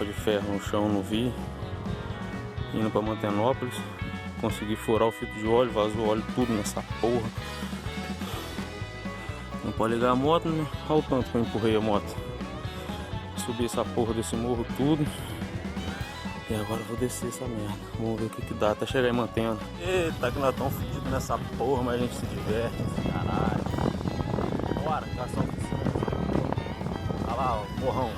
capa de ferro no chão, não vi. Indo pra Mantenópolis. Consegui furar o filtro de óleo, vazou óleo tudo nessa porra. Não pode ligar a moto, né? Olha o tanto que eu empurrei a moto. Subi essa porra desse morro tudo. E agora eu vou descer essa merda. Vamos ver o que dá até chegar em Mantena. Eita, que nós estamos fodidos nessa porra, mas a gente se diverte. Caralho. Bora, cação oficina. Olha lá, ó, morrão.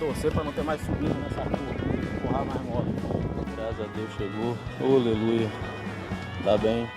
Torcer pra não ter mais subida nessa porra. Empurrar mais moto. Graças a Deus chegou. Oh, aleluia. Tá bem.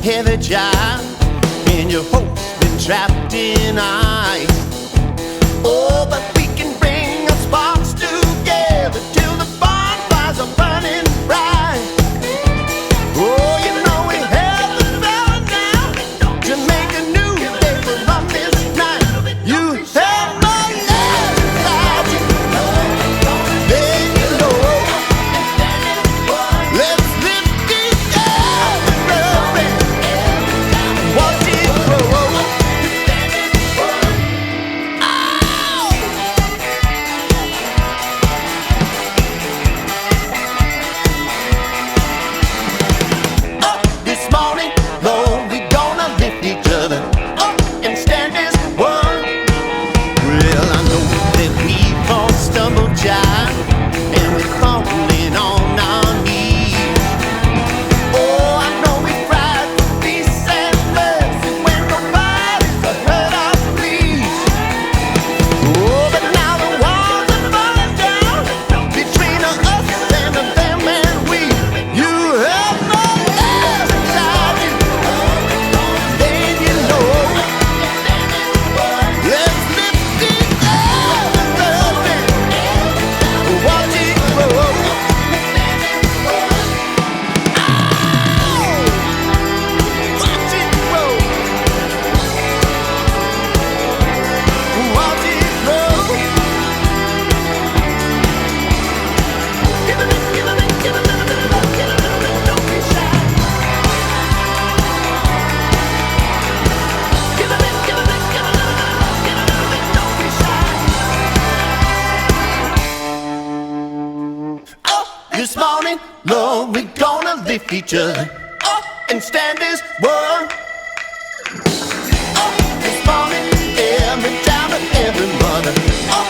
Heavy child, and your hopes been trapped in ice. Oh, but we can bring our sparks together till the bonfires are burning bright. Oh, you know we have the power now to make a new day for us this night. You have my love inside you, then you know. Let's lift each other up and watch it grow. Up this morning, Lord, we gonna lift each other up and stand as one. Well, I know that we've all stumbled, child, and we're falling on our knees. Oh, I know we cried for peace and mercy when nobody's heard our pleas. Oh, but now the walls are falling down between us and them and we. You have no love inside you, then you know. Let's lift each other up and watch it grow. Watch it grow. Watch it grow. Give it, give it, give it, give it, don't be shy. Give it, give it, give it, don't be shy. Up this morning, Lord, we gonna lift each other up and stand as one. Up this morning, every child and every mother. Up